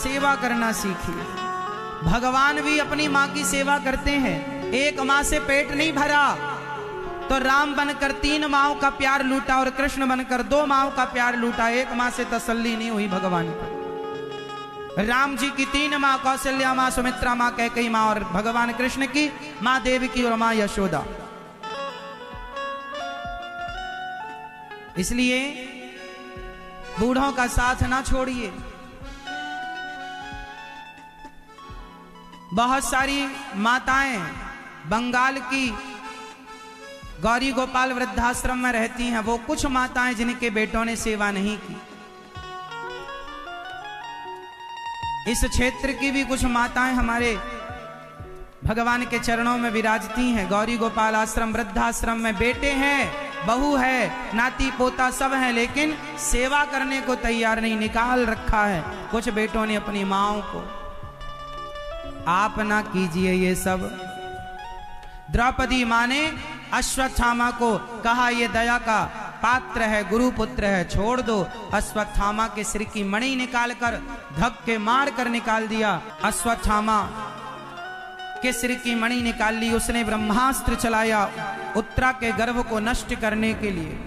सेवा करना सीखिए। भगवान भी अपनी माँ की सेवा करते हैं। एक माँ से पेट नहीं भरा तो राम बनकर 3 माँओं का प्यार लूटा और कृष्ण बनकर 2 माँओं का प्यार लूटा। एक माँ से तसल्ली नहीं हुई भगवान को। राम जी की 3 माँ, कौशल्या माँ, सुमित्रा माँ, कैकेयी माँ, और भगवान कृष्ण की माँ देवकी और माँ यशोदा। इसलिए बूढ़ों का साथ ना छोड़िए। बहुत सारी माताएं बंगाल की गौरी गोपाल वृद्धाश्रम में रहती हैं। वो कुछ माताएं जिनके बेटों ने सेवा नहीं की। इस क्षेत्र की भी कुछ माताएं हमारे भगवान के चरणों में विराजती हैं। गौरी गोपाल आश्रम वृद्धाश्रम में बेटे हैं, बहू है, नाती पोता सब हैं, लेकिन सेवा करने को तैयार नहीं, निकाल रखा है कुछ बेटों ने अपनी माँओं को। आप ना कीजिए ये सब। द्रौपदी माँ ने अश्वत्थामा को कहा ये दया का पात्र है, गुरुपुत्र है, छोड़ दो। अश्वत्थामा के सिर की मणि निकालकर धक्के मार कर निकाल दिया। अश्वत्थामा के सिर की मणि निकाल ली। उसने ब्रह्मास्त्र चलाया उत्तरा के गर्भ को नष्ट करने के लिए।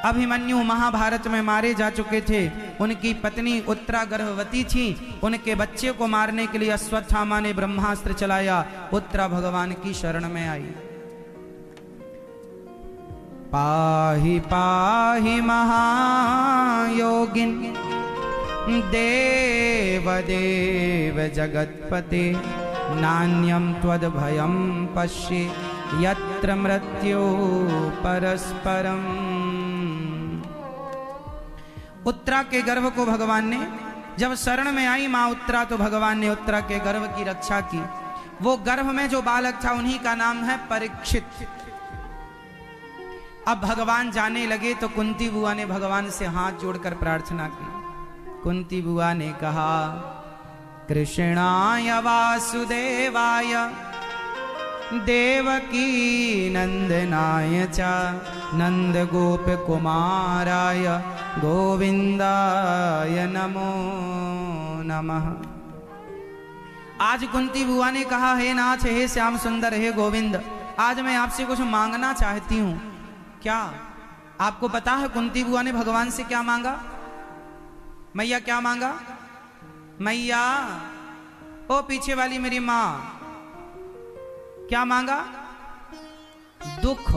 अभिमन्यु महाभारत में मारे जा चुके थे। उनकी पत्नी उत्तरा गर्भवती थी। उनके बच्चे को मारने के लिए अश्वत्थामा ने ब्रह्मास्त्र चलाया। उत्तरा भगवान की शरण में आई। पाहि पाहि महायोगिन देव देव जगत्पते नान्यं त्वद्भयं पश्ये यत्र मृत्यो परस्परम। उत्तरा के गर्भ को भगवान ने जब शरण में आई मां उत्तरा, तो भगवान ने उत्तरा के गर्भ की रक्षा की। वो गर्भ में जो बालक था उन्हीं का नाम है परीक्षित। अब भगवान जाने लगे तो कुंती बुआ ने भगवान से हाथ जोड़कर प्रार्थना की। कुंती बुआ ने कहा कृष्णाय वासुदेवाय देवकी नंदनाय च नंद गोप कुमाराय गोविंदाय नमो नमः। आज कुंती बुआ ने कहा हे नाथ, हे श्याम सुंदर, हे गोविंद, आज मैं आपसे कुछ मांगना चाहती हूँ। क्या आपको पता है कुंती बुआ ने भगवान से क्या मांगा? मैया क्या मांगा? मैया ओ पीछे वाली मेरी मां, क्या मांगा? दुख।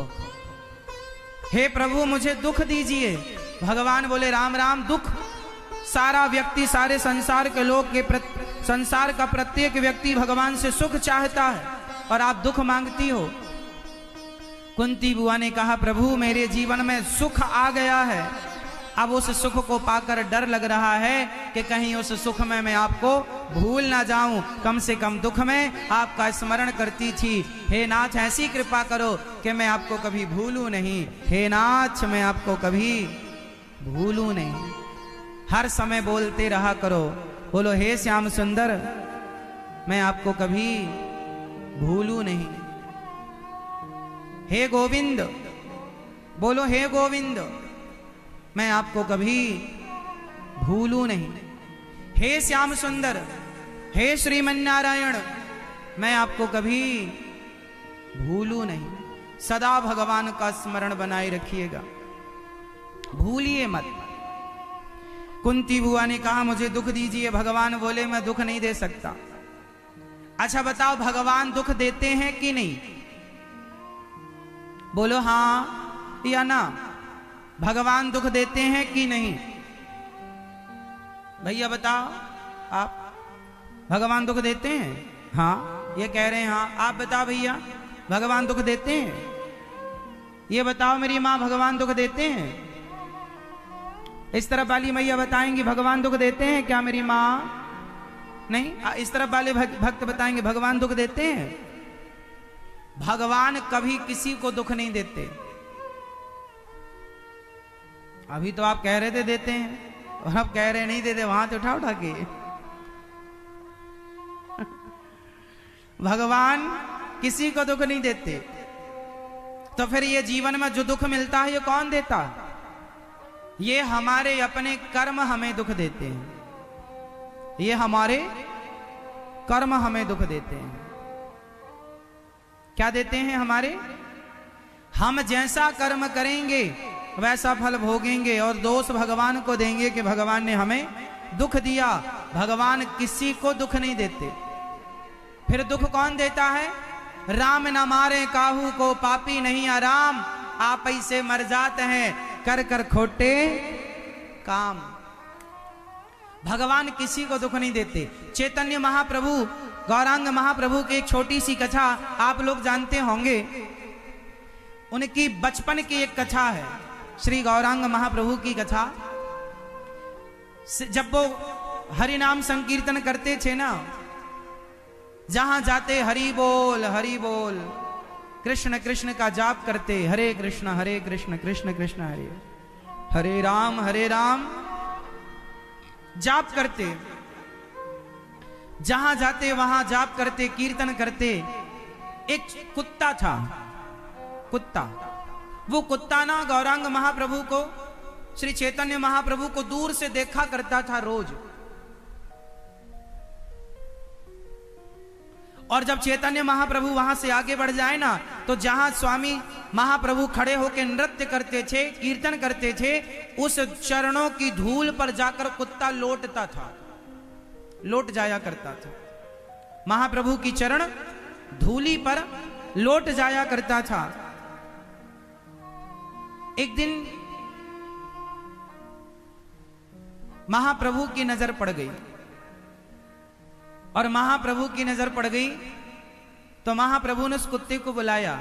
हे प्रभु मुझे दुख दीजिए। भगवान बोले राम राम, दुख सारा व्यक्ति, सारे संसार के लोग के संसार का प्रत्येक व्यक्ति भगवान से सुख चाहता है और आप दुख मांगती हो। कुंती बुआ ने कहा प्रभु मेरे जीवन में सुख आ गया है, अब उस सुख को पाकर डर लग रहा है कि कहीं उस सुख में मैं आपको भूल ना जाऊं। कम से कम दुख में आपका स्मरण करती थी। हे नाथ ऐसी कृपा करो कि मैं आपको कभी भूलूं नहीं। हे नाथ मैं आपको कभी भूलूं नहीं। हर समय बोलते रहा करो, बोलो हे श्याम सुंदर मैं आपको कभी भूलूं नहीं। हे गोविंद बोलो, हे गोविंद मैं आपको कभी भूलूं नहीं। हे श्याम सुंदर, हे श्रीमन्नारायण मैं आपको कभी भूलूं नहीं। सदा भगवान का स्मरण बनाए रखिएगा, भूलिए मत। कुंती बुआ ने कहा मुझे दुख दीजिए। भगवान बोले मैं दुख नहीं दे सकता। अच्छा बताओ भगवान दुख देते हैं कि नहीं? बोलो हाँ या ना। भगवान दुख देते हैं कि नहीं? भैया बताओ, आप भगवान दुख देते हैं? हाँ ये कह रहे हैं हाँ। आप बताओ भैया भगवान दुख देते हैं? ये बताओ मेरी माँ भगवान दुख देते हैं? इस तरफ वाली मैया बताएंगी भगवान दुख देते हैं क्या मेरी माँ? नहीं। इस तरफ वाले भक्त बताएंगे भगवान दुख देते हैं। भगवान कभी किसी को दुख नहीं देते। अभी तो आप कह रहे थे देते हैं और अब कह रहे नहीं देते। वहां तो उठा उठा के भगवान किसी को दुख नहीं देते। तो फिर ये जीवन में जो दुख मिलता है ये कौन देता? ये हमारे अपने कर्म हमें दुख देते हैं। ये हमारे कर्म हमें दुख देते हैं। क्या देते हैं? हमारे, हम जैसा कर्म करेंगे वैसा फल भोगेंगे, और दोष भगवान को देंगे कि भगवान ने हमें दुख दिया। भगवान किसी को दुख नहीं देते। फिर दुख कौन देता है? राम न मारे काहू को, पापी नहीं आराम, आप ऐसे मर जाते हैं कर कर खोटे काम। भगवान किसी को दुख नहीं देते। चैतन्य महाप्रभु, गौरांग महाप्रभु की एक छोटी सी कथा आप लोग जानते होंगे। उनकी बचपन की एक कथा है, श्री गौरांग महाप्रभु की कथा। जब वो हरि नाम संकीर्तन करते थे ना, जहां जाते हरि बोल कृष्ण कृष्ण का जाप करते, हरे कृष्ण कृष्ण कृष्ण हरे राम जाप करते। जहां जाते वहां जाप करते, कीर्तन करते। एक कुत्ता था, कुत्ता। वो कुत्ता ना गौरांग महाप्रभु को, श्री चैतन्य महाप्रभु को दूर से देखा करता था रोज। और जब चैतन्य महाप्रभु वहां से आगे बढ़ जाए ना, तो जहां स्वामी महाप्रभु खड़े होकर नृत्य करते थे, कीर्तन करते थे, उस चरणों की धूल पर जाकर कुत्ता लौटता था, लौट जाया करता था। महाप्रभु की चरण धूली पर लौट जाया करता था। एक दिन महाप्रभु की नजर पड़ गई, और महाप्रभु की नजर पड़ गई तो महाप्रभु ने उस कुत्ते को बुलाया,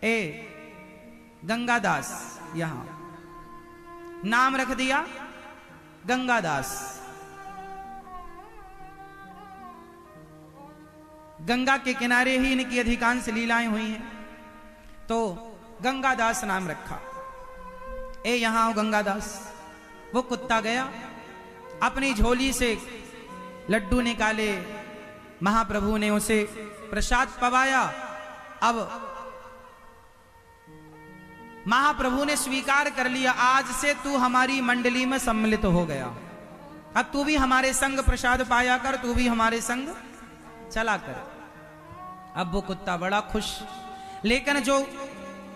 ए गंगादास। यहां नाम रख दिया गंगादास। गंगा के किनारे ही इनकी अधिकांश लीलाएं हुई हैं, तो गंगादास नाम रखा। ए यहां आओ गंगादास। वो कुत्ता गया, अपनी झोली से लड्डू निकाले, महाप्रभु ने उसे प्रसाद पवाया। अब महाप्रभु ने स्वीकार कर लिया, आज से तू हमारी मंडली में सम्मिलित हो गया, अब तू भी हमारे संग प्रसाद पाया कर, तू भी हमारे संग चला कर। अब वो कुत्ता बड़ा खुश। लेकिन जो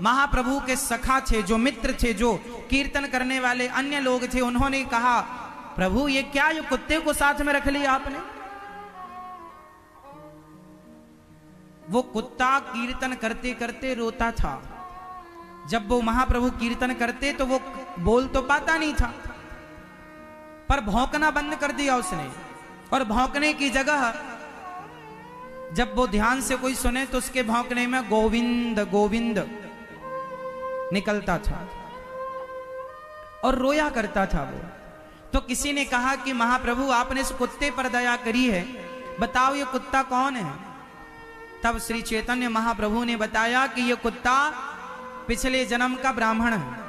महाप्रभु के सखा थे, जो मित्र थे, जो कीर्तन करने वाले अन्य लोग थे, उन्होंने कहा, प्रभु ये क्या, ये कुत्ते को साथ में रख लिया आपने? वो कुत्ता कीर्तन करते करते रोता था। जब वो महाप्रभु कीर्तन करते तो वो बोल तो पाता नहीं था, पर भौंकना बंद कर दिया उसने। और भौंकने की जगह जब वो ध्यान से कोई सुने तो उसके भौंकने में गोविंद गोविंद निकलता था, और रोया करता था वो। तो किसी ने कहा कि महाप्रभु आपने इस कुत्ते पर दया करी है, बताओ ये कुत्ता कौन है? तब श्री चैतन्य महाप्रभु ने बताया कि ये कुत्ता पिछले जन्म का ब्राह्मण है,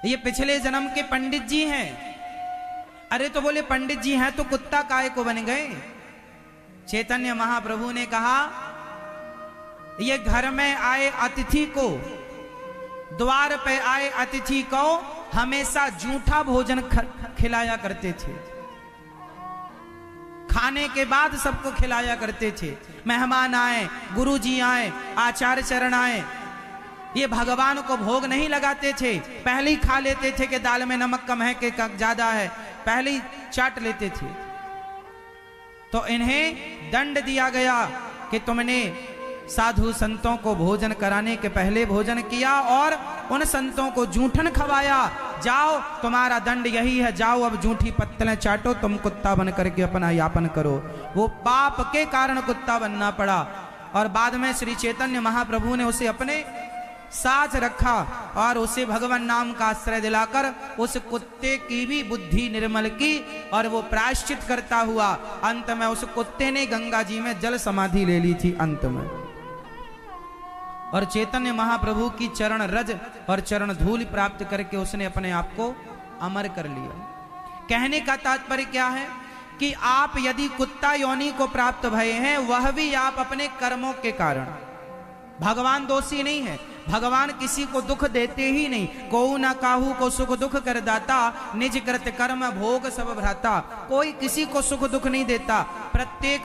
ये पिछले जन्म के पंडित जी हैं। अरे तो बोले पंडित जी हैं तो कुत्ता काय को बन गए? चैतन्य महाप्रभु ने कहा, ये घर में आए अतिथि को, द्वार पे आए अतिथि को हमेशा जूठा भोजन खिलाया करते थे। खाने के बाद सबको खिलाया करते थे। मेहमान आए, गुरुजी आए, आचार्य चरण आए, ये भगवान को भोग नहीं लगाते थे, पहले ही खा लेते थे कि दाल में नमक कम है कि ज्यादा है, पहले ही चाट लेते थे। तो इन्हें दंड दिया गया कि तुमने साधु संतों को भोजन कराने के पहले भोजन किया और उन संतों को जूठन खवाया। जाओ, तुम्हारा दंड यही है, जाओ अब जूठी पत्तलें चाटो, तुम कुत्ता बन करके अपना यापन करो। वो पाप के कारण कुत्ता बनना पड़ा। और बाद में श्री चैतन्य महाप्रभु ने उसे अपने साथ रखा और उसे भगवान नाम का आश्रय दिलाकर उस कुत्ते की भी बुद्धि निर्मल की, और वो प्रायश्चित करता हुआ अंत में उस कुत्ते ने गंगा जी में जल समाधि ले ली थी अंत में। और चैतन्य महाप्रभु की चरण रज और चरण धूल प्राप्त करके उसने अपने आप को अमर कर लिया। कहने का तात्पर्य क्या है कि आप यदि कुत्ता योनि को प्राप्त भये हैं, वह भी आप अपने कर्मों के कारण, भगवान दोषी नहीं है, भगवान किसी को दुख देते ही नहीं। को न काहू को सुख दुख कर दाता, निज कृत कर्म भोग सब भ्राता। कोई किसी को सुख दुख नहीं देता, प्रत्येक